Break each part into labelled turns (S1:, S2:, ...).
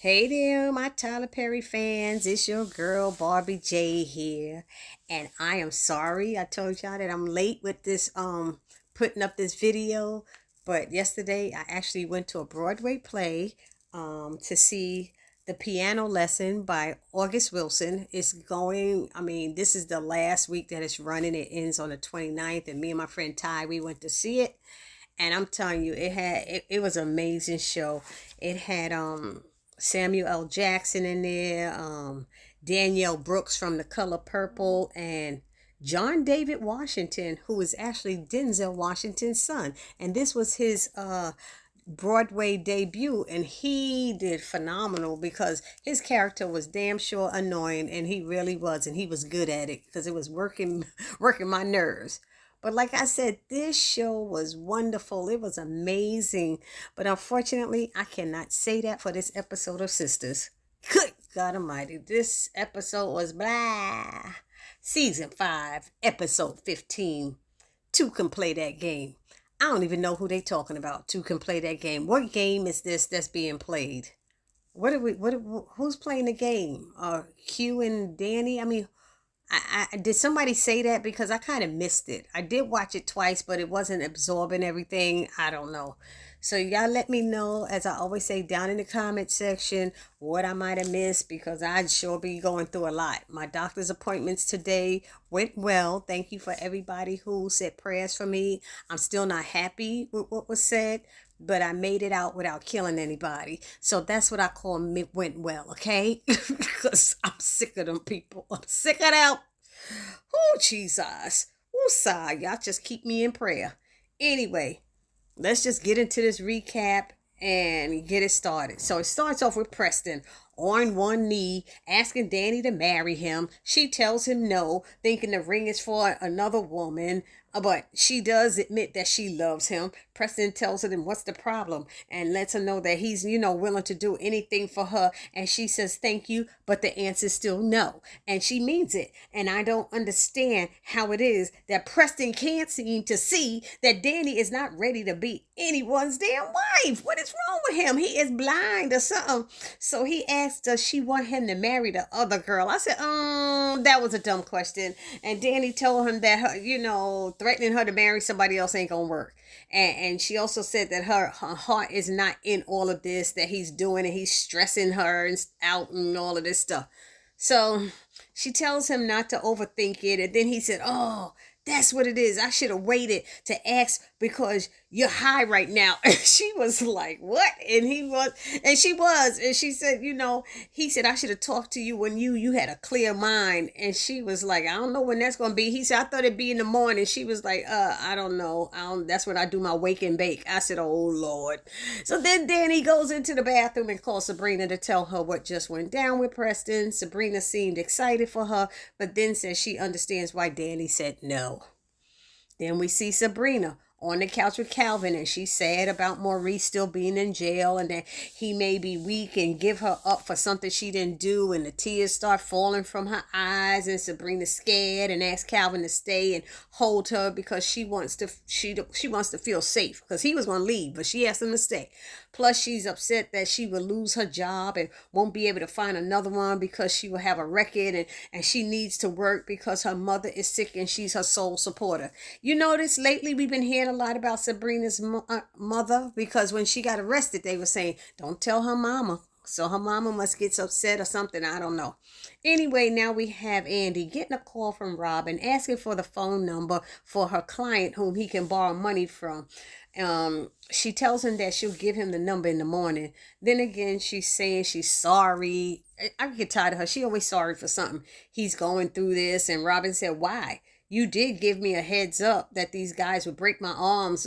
S1: Hey there, my Tyler Perry fans. It's your girl Barbie J here. And I am sorry I told y'all that I'm late with this putting up this video. But yesterday I actually went to a Broadway play to see The Piano Lesson by August Wilson. It's going, this is the last week that it's running. It ends on the 29th, and me and my friend Ty, we went to see it. And I'm telling you, it was an amazing show. It had Samuel L. Jackson in there, Danielle Brooks from The Color Purple, and John David Washington, who is actually Denzel Washington's son. And this was his Broadway debut, and he did phenomenal because his character was damn sure annoying, and he really was, and he was good at it because it was working working my nerves. But like I said, this show was wonderful. It was amazing. But unfortunately, I cannot say that for this episode of Sistas. Good God Almighty. This episode was blah. Season 5, episode 15. Two can play that game. I don't even know who they talking about. Two can play that game. What game is this that's being played? Who's playing the game? Q and Danny? I did somebody say that because I kind of missed it. I did watch it twice, but it wasn't absorbing everything. I don't know. So y'all let me know, as I always say, down in the comment section, what I might have missed, because I'd sure be going through a lot. My doctor's appointments today went well. Thank you for everybody who said prayers for me. I'm still not happy with what was said, but I made it out without killing anybody. So that's what I call went well, okay? Because I'm sick of them people. I'm sick of them. Oh, Jesus. Oh, sigh. Y'all just keep me in prayer. Anyway, let's just get into this recap and get it started. So it starts off with Preston on one knee, asking Danny to marry him. She tells him no, thinking the ring is for another woman. But she does admit that she loves him. Preston tells her then what's the problem and lets her know that he's, willing to do anything for her. And she says thank you, but the answer is still no. And she means it. And I don't understand how it is that Preston can't seem to see that Danny is not ready to be anyone's damn wife. What is wrong with him? He is blind or something. So he asked, does she want him to marry the other girl? I said, that was a dumb question. And Danny told him that her, threatening her to marry somebody else ain't gonna work. And she also said that her heart is not in all of this that he's doing, and he's stressing her and out and all of this stuff. So she tells him not to overthink it. And then he said, oh, that's what it is. I should have waited to ask because you're high right now. And she was like, what? And she was. And she said, he said, I should have talked to you when you had a clear mind. And she was like, I don't know when that's going to be. He said, I thought it'd be in the morning. She was like, I don't know. That's when I do my wake and bake. I said, oh, Lord. So then Danny goes into the bathroom and calls Sabrina to tell her what just went down with Preston. Sabrina seemed excited for her, but then says she understands why Danny said no. Then we see Sabrina on the couch with Calvin, and she's sad about Maurice still being in jail and that he may be weak and give her up for something she didn't do, and the tears start falling from her eyes, and Sabrina's scared and asks Calvin to stay and hold her because she wants to feel safe because he was going to leave, but she asked him to stay. Plus she's upset that she will lose her job and won't be able to find another one because she will have a record, and she needs to work because her mother is sick and she's her sole supporter. You notice lately we've been hearing a lot about Sabrina's mother, because when she got arrested they were saying don't tell her mama, so her mama must get upset or something. I don't know. Anyway, now we have Andy getting a call from Robin asking for the phone number for her client whom he can borrow money from. She tells him that she'll give him the number in the morning. Then again, she's saying she's sorry. I get tired of her. She always sorry for something. He's going through this, and Robin said, why? You did give me a heads up that these guys would break my arms.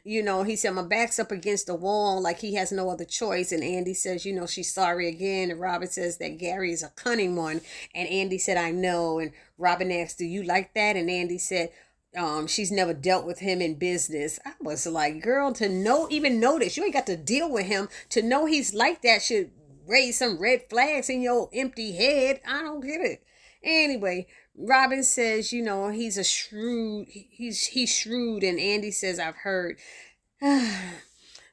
S1: He said, my back's up against the wall, like he has no other choice. And Andy says, she's sorry again. And Robin says that Gary is a cunning one. And Andy said, I know. And Robin asked, do you like that? And Andy said, she's never dealt with him in business. I was like, girl, even know this, you ain't got to deal with him. To know he's like that should raise some red flags in your empty head. I don't get it. Anyway, Robin says, he's shrewd, and Andy says, I've heard.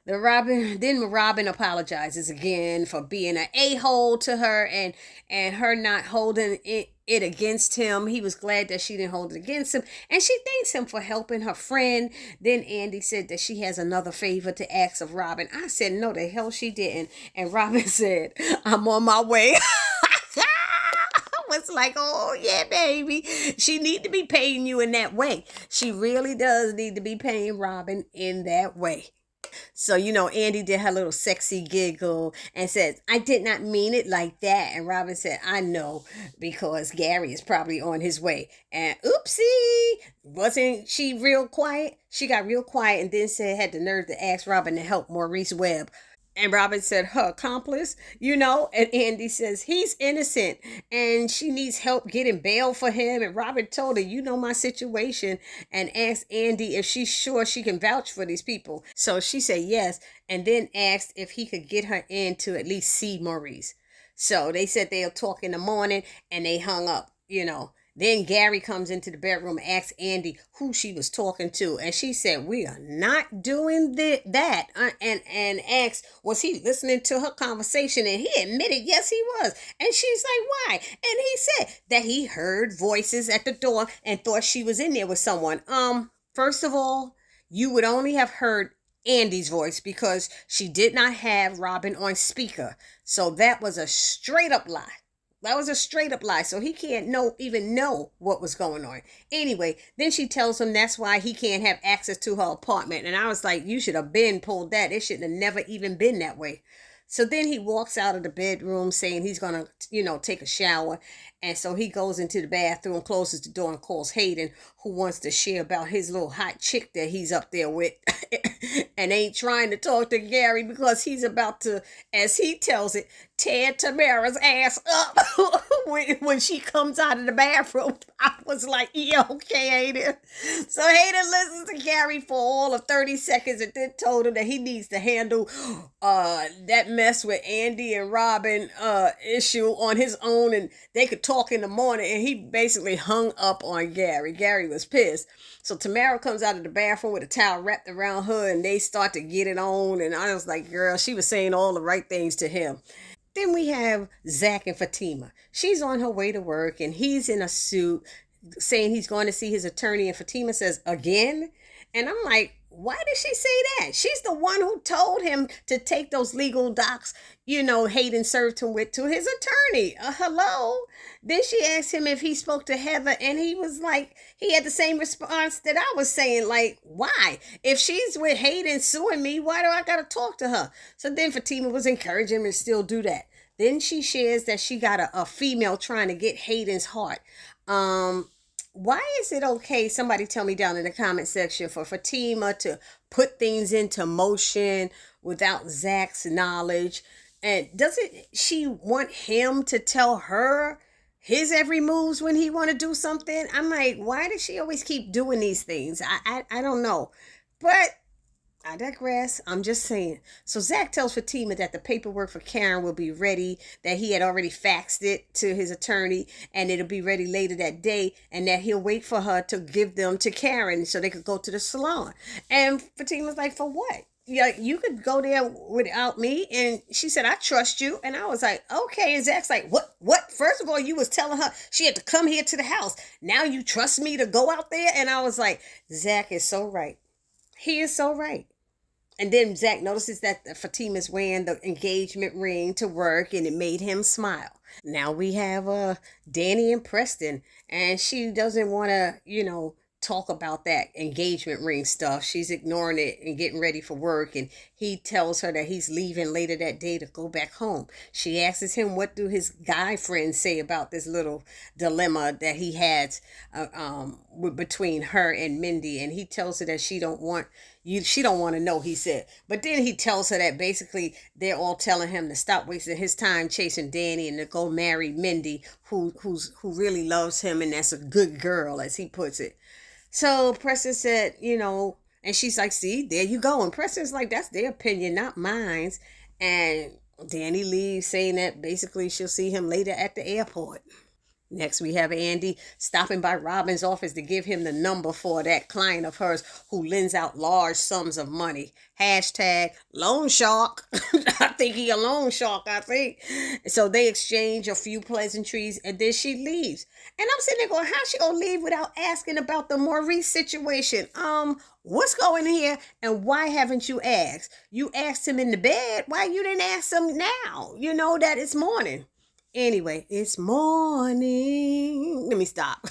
S1: Robin apologizes again for being an a-hole to her, and her not holding it against him. He was glad that she didn't hold it against him, and she thanks him for helping her friend. Then Andy said that she has another favor to ask of Robin. I said no, the hell she didn't. And Robin said, I'm on my way. Was like, oh yeah, baby, she need to be paying you in that way. She really does need to be paying Robin in that way. So, Andy did her little sexy giggle and says, I did not mean it like that. And Robin said, I know, because Gary is probably on his way. And oopsie, wasn't she real quiet? She got real quiet and then had the nerve to ask Robin to help Maurice Webb. And Robin said, her accomplice, and Andy says, he's innocent and she needs help getting bail for him. And Robin told her, my situation, and asked Andy if she's sure she can vouch for these people. So she said yes, and then asked if he could get her in to at least see Maurice. So they said they'll talk in the morning, and they hung up, Then Gary comes into the bedroom and asks Andy who she was talking to. And she said, we are not doing that. And asked, was he listening to her conversation? And he admitted, yes, he was. And she's like, why? And he said that he heard voices at the door and thought she was in there with someone. First of all, you would only have heard Andy's voice because she did not have Robin on speaker. So that was a straight up lie. That was a straight up lie. So he can't even know what was going on. Anyway, then she tells him that's why he can't have access to her apartment. And I was like, you should have been pulled that. It shouldn't have never even been that way. So then he walks out of the bedroom saying he's going to, take a shower. And so he goes into the bathroom, closes the door, and calls Hayden, who wants to share about his little hot chick that he's up there with. And ain't trying to talk to Gary because he's about to, as he tells it, tear Tamara's ass up when she comes out of the bathroom. I was like, yeah, okay, Hayden. So Hayden listens to Gary for all of 30 seconds and then told him that he needs to handle that mess with Andy and Robin issue on his own, and they could talk in the morning. And he basically hung up on Gary. Gary was pissed. So Tamara comes out of the bathroom with a towel wrapped around her, and they start to get it on. And I was like, girl, she was saying all the right things to him. Then we have Zach and Fatima. She's on her way to work, and he's in a suit saying he's going to see his attorney. And Fatima says, again? And I'm like, why did she say that? She's the one who told him to take those legal docs, Hayden served him with, to his attorney. Hello? Then she asked him if he spoke to Heather, and he was like, he had the same response that I was saying, like, why? If she's with Hayden suing me, why do I got to talk to her? So then Fatima was encouraging him to still do that. Then she shares that she got a female trying to get Hayden's heart. Why is it okay, somebody tell me down in the comment section, for Fatima to put things into motion without Zach's knowledge? And doesn't she want him to tell her his every moves when he want to do something? I'm like, why does she always keep doing these things? I don't know. But I digress. I'm just saying. So Zach tells Fatima that the paperwork for Karen will be ready, that he had already faxed it to his attorney, and it'll be ready later that day, and that he'll wait for her to give them to Karen so they could go to the salon. And Fatima's like, for what? Yeah, you could go there without me. And she said, I trust you. And I was like, okay. And Zach's like, what? First of all, you was telling her she had to come here to the house. Now you trust me to go out there? And I was like, Zach is so right. He is so right. And then Zach notices that Fatima's wearing the engagement ring to work, and it made him smile. Now we have Danny and Preston, and she doesn't want to, talk about that engagement ring stuff. She's ignoring it and getting ready for work, and he tells her that he's leaving later that day to go back home. She asks him, what do his guy friends say about this little dilemma that he has between her and Mindy? And he tells her that she don't want to know, he said. But then he tells her that basically they're all telling him to stop wasting his time chasing Danny and to go marry Mindy, who really loves him, and that's a good girl, as he puts it. So Preston said, and she's like, see, there you go. And Preston's like, that's their opinion, not mine. And Danny leaves saying that basically she'll see him later at the airport. Next, we have Andy stopping by Robin's office to give him the number for that client of hers who lends out large sums of money. Hashtag loan shark. I think he a loan shark, I think. So they exchange a few pleasantries and then she leaves. And I'm sitting there going, how's she gonna leave without asking about the Maurice situation? What's going here and why haven't you asked? You asked him in the bed. Why you didn't ask him now? You know that it's morning. Anyway, it's morning. Let me stop.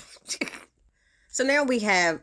S1: So now we have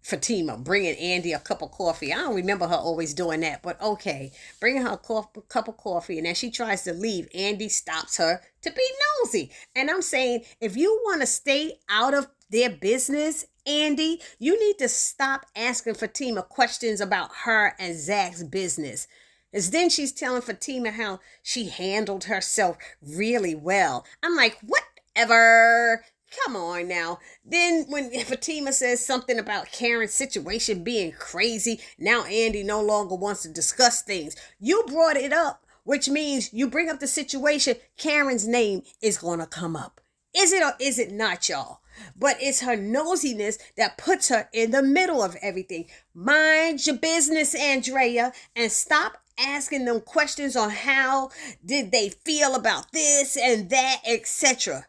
S1: Fatima bringing Andy a cup of coffee. I don't remember her always doing that, but okay. Bringing her a cup of coffee, and as she tries to leave, Andy stops her to be nosy. And I'm saying, if you want to stay out of their business, Andy, you need to stop asking Fatima questions about her and Zach's business. As then she's telling Fatima how she handled herself really well. I'm like, whatever. Come on now. Then when Fatima says something about Karen's situation being crazy, now Andy no longer wants to discuss things. You brought it up, which means you bring up the situation, Karen's name is going to come up. Is it or is it not, y'all? But it's her nosiness that puts her in the middle of everything. Mind your business, Andrea, and stop asking them questions on how did they feel about this and that, etc.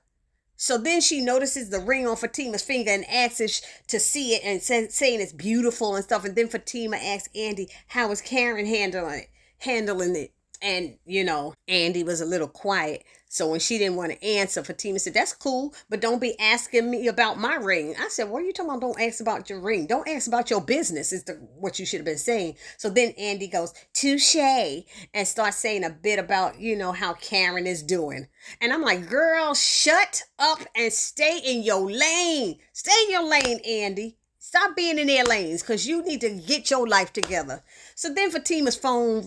S1: So then she notices the ring on Fatima's finger and asks to see it and saying it's beautiful and stuff. And then Fatima asks Andy, how is Karen handling it? And, you know, Andy was a little quiet. So when she didn't want to answer, Fatima said, that's cool, but don't be asking me about my ring. I said, what are you talking about? Don't ask about your ring. Don't ask about your business is what you should have been saying. So then Andy goes, touche, and starts saying a bit about, you know, how Karen is doing. And I'm like, girl, shut up and stay in your lane. Stay in your lane, Andy. Stop being in their lanes because you need to get your life together. So then Fatima's phone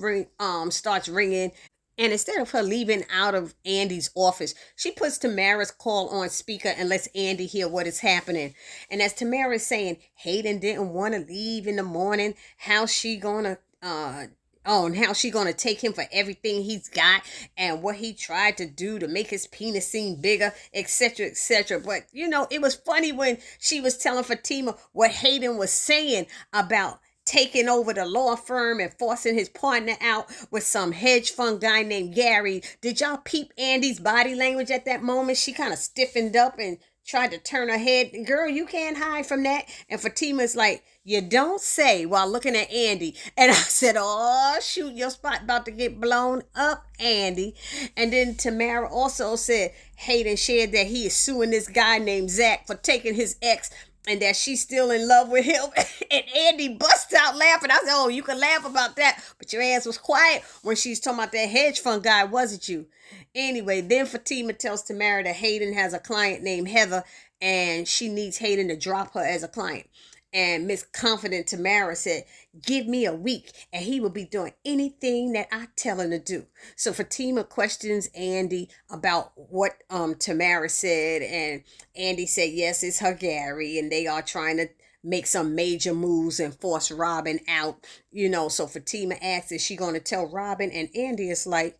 S1: starts ringing. And instead of her leaving out of Andy's office, she puts Tamara's call on speaker and lets Andy hear what is happening. And as Tamara is saying, Hayden didn't want to leave in the morning, how's she gonna and how she gonna take him for everything he's got and what he tried to do to make his penis seem bigger, etc., etc. But, you know, it was funny when she was telling Fatima what Hayden was saying about taking over the law firm and forcing his partner out with some hedge fund guy named Gary. Did y'all peep Andy's body language at that moment? She kind of stiffened up and tried to turn her head. Girl, you can't hide from that. And Fatima's like, you don't say, while looking at Andy. And I said, oh, shoot, your spot about to get blown up, Andy. And then Tamara also said, Hayden shared that he is suing this guy named Zach for taking his ex and that she's still in love with him. And Andy busts out laughing. I said, oh, you can laugh about that, but your ass was quiet when she's talking about that hedge fund guy, wasn't you? Anyway, then Fatima tells Tamara that Hayden has a client named Heather and she needs Hayden to drop her as a client. And Miss Confident Tamara said, give me a week and he will be doing anything that I tell him to do. So Fatima questions Andy about what Tamara said. And Andy said, yes, it's her Gary. And they are trying to make some major moves and force Robin out. You know, so Fatima asks, is she going to tell Robin? And Andy is like,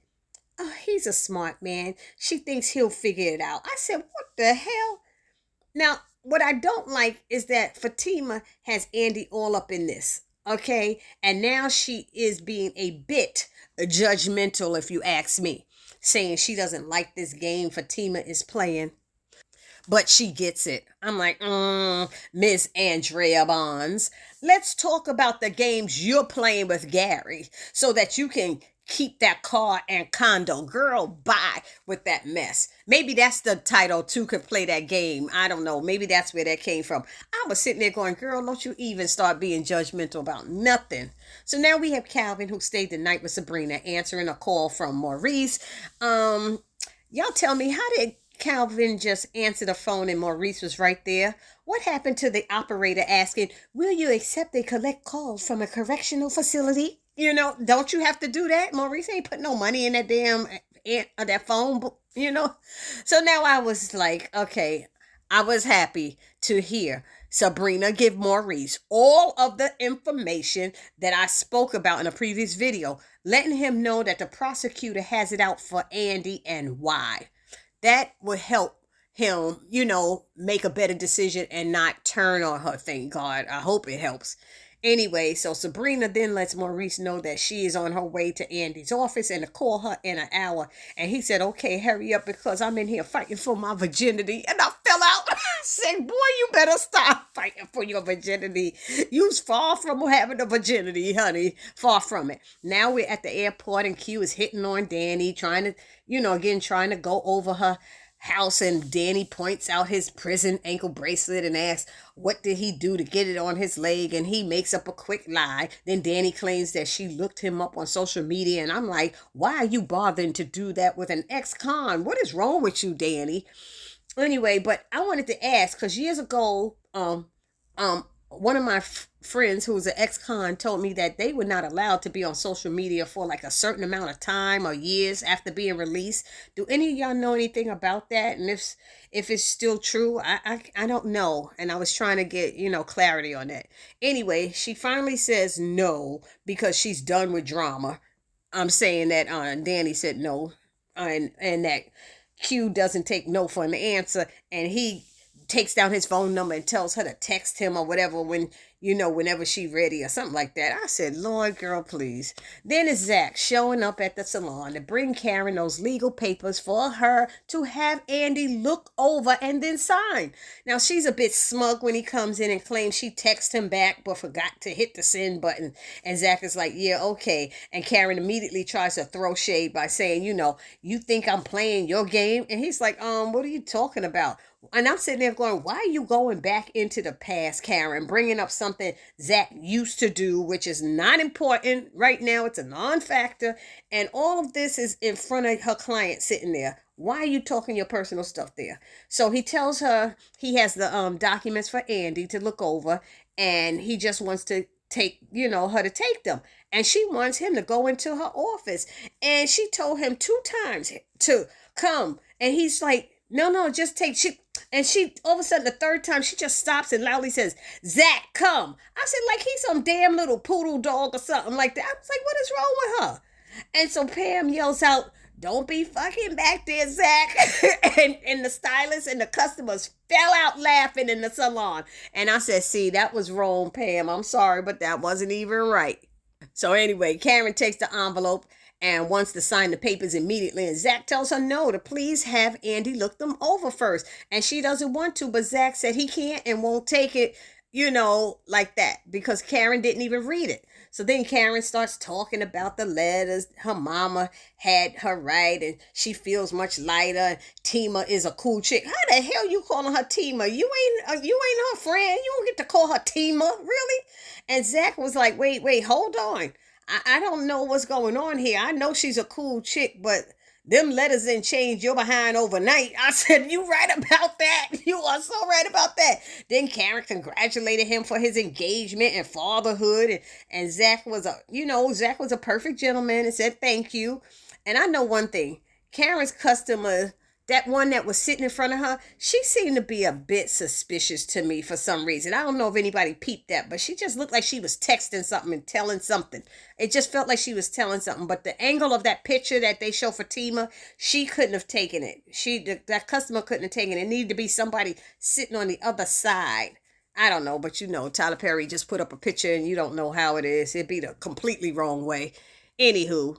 S1: oh, he's a smart man. She thinks he'll figure it out. I said, what the hell? Now, what I don't like is that Fatima has Andy all up in this, okay? And now she is being a bit judgmental, if you ask me, saying she doesn't like this game Fatima is playing, but she gets it. I'm like, Miss Andrea Bonds, let's talk about the games you're playing with Gary so that you can keep that car and condo. Girl, bye with that mess. Maybe that's the title, Two Could Play That Game. I don't know. Maybe that's where that came from. I was sitting there going, girl, don't you even start being judgmental about nothing. So now we have Calvin, who stayed the night with Sabrina, answering a call from Maurice. Y'all tell me, how did Calvin just answer the phone and Maurice was right there? What happened to the operator asking, will you accept a collect calls from a correctional facility? You know, don't you have to do that? Maurice ain't put no money in that damn that phone, you know. So now I was like, okay, I was happy to hear Sabrina give Maurice all of the information that I spoke about in a previous video, letting him know that the prosecutor has it out for Andy and why. That would help him, make a better decision and not turn on her. Thank God. I hope it helps. Anyway, so Sabrina then lets Maurice know that she is on her way to Andy's office and to call her in an hour. And he said, okay, hurry up because I'm in here fighting for my virginity. And I fell out. I said, boy, you better stop fighting for your virginity. You's far from having a virginity, honey. Far from it. Now we're at the airport and Q is hitting on Danny, trying to, trying to go over her house, and Danny points out his prison ankle bracelet and asks what did he do to get it on his leg, and he makes up a quick lie. Then Danny claims that she looked him up on social media, and I'm like, why are you bothering to do that with an ex-con? What is wrong with you, Danny? Anyway, but I wanted to ask, because years ago, one of my friends who was an ex-con told me that they were not allowed to be on social media for like a certain amount of time or years after being released. Do any of y'all know anything about that? And if it's still true, I don't know. And I was trying to get, clarity on that. Anyway, she finally says no because she's done with drama. I'm saying that Danny said no, and that Q doesn't take no for an answer, and he takes down his phone number and tells her to text him or whatever whenever she's ready or something like that. I said, Lord, girl, please. Then it's Zach showing up at the salon to bring Karen those legal papers for her to have Andy look over and then sign. Now, she's a bit smug when he comes in and claims she texted him back but forgot to hit the send button. And Zach is like, yeah, okay. And Karen immediately tries to throw shade by saying, you think I'm playing your game? And he's like, what are you talking about? And I'm sitting there going, why are you going back into the past, Karen, bringing up something Zach used to do, which is not important right now. It's a non-factor. And all of this is in front of her client sitting there. Why are you talking your personal stuff there? So he tells her he has the documents for Andy to look over, and he just wants to take, her to take them. And she wants him to go into her office. And she told him 2 times to come. And he's like, no, just take. And she, all of a sudden, the 3rd time, she just stops and loudly says, Zach, come. I said, like he's some damn little poodle dog or something like that. I was like, what is wrong with her? And so Pam yells out, don't be fucking back there, Zach. and the stylist and the customers fell out laughing in the salon. And I said, see, that was wrong, Pam. I'm sorry, but that wasn't even right. So anyway, Karen takes the envelope and wants to sign the papers immediately. And Zach tells her no, to please have Andy look them over first. And she doesn't want to, but Zach said he can't and won't take it, like that, because Karen didn't even read it. So then Karen starts talking about the letters her mama had her write, and she feels much lighter. Tima is a cool chick. How the hell you calling her Tima? You ain't her friend. You don't get to call her Tima, really? And Zach was like, wait, hold on. I don't know what's going on here. I know she's a cool chick, but them letters didn't change your behind overnight. I said, you right about that. You are so right about that. Then Karen congratulated him for his engagement and fatherhood. And Zach was a perfect gentleman and said thank you. And I know one thing. Karen's customer, that one that was sitting in front of her, she seemed to be a bit suspicious to me for some reason. I don't know if anybody peeped that, but she just looked like she was texting something and telling something. It just felt like she was telling something. But the angle of that picture that they show for Tima, she couldn't have taken it. That customer couldn't have taken it. It needed to be somebody sitting on the other side. I don't know, but Tyler Perry just put up a picture and you don't know how it is. It'd be the completely wrong way. Anywho.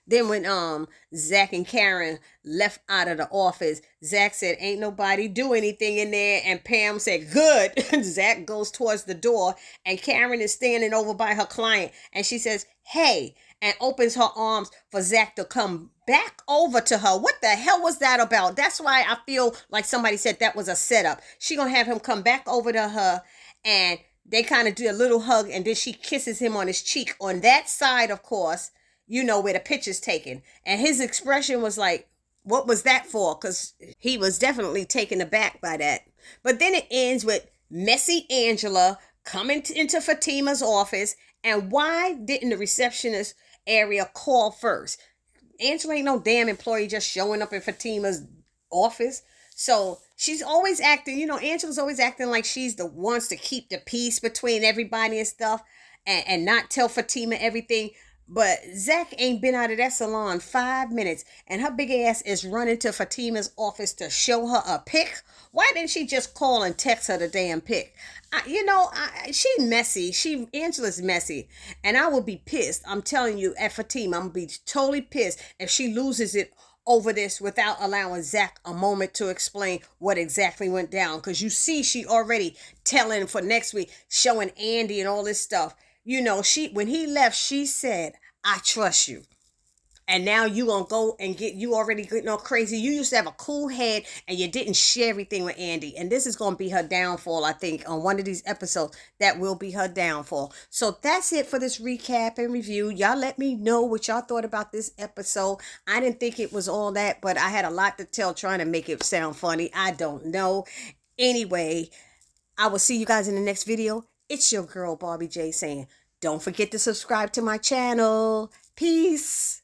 S1: Then when Zach and Karen left out of the office, Zach said, ain't nobody do anything in there. And Pam said, good. Zach goes towards the door and Karen is standing over by her client. And she says, hey, and opens her arms for Zach to come back over to her. What the hell was that about? That's why I feel like somebody said that was a setup. She gonna have him come back over to her, and they kind of do a little hug, and then she kisses him on his cheek on that side, of course, where the picture's taken. And his expression was like, what was that for? Because he was definitely taken aback by that. But then it ends with messy Angela coming into Fatima's office. And why didn't the receptionist area call first? Angela ain't no damn employee just showing up in Fatima's office. So she's always acting, Angela's always acting like she's the wants to keep the peace between everybody and stuff, and not tell Fatima everything. But Zach ain't been out of that salon 5 minutes, and her big ass is running to Fatima's office to show her a pic. Why didn't she just call and text her the damn pic? She messy. Angela's messy, and I will be pissed. I'm telling you, at Fatima, I'm gonna be totally pissed if she loses it over this without allowing Zach a moment to explain what exactly went down. Because you see, she already telling for next week, showing Andy and all this stuff. When he left, she said, "I trust you." And now you gonna go and you already getting all crazy. You used to have a cool head and you didn't share everything with Andy. And this is gonna be her downfall, I think, on one of these episodes. That will be her downfall. So that's it for this recap and review. Y'all let me know what y'all thought about this episode. I didn't think it was all that, but I had a lot to tell trying to make it sound funny. I don't know. Anyway, I will see you guys in the next video. It's your girl, Barbie J, saying, don't forget to subscribe to my channel. Peace.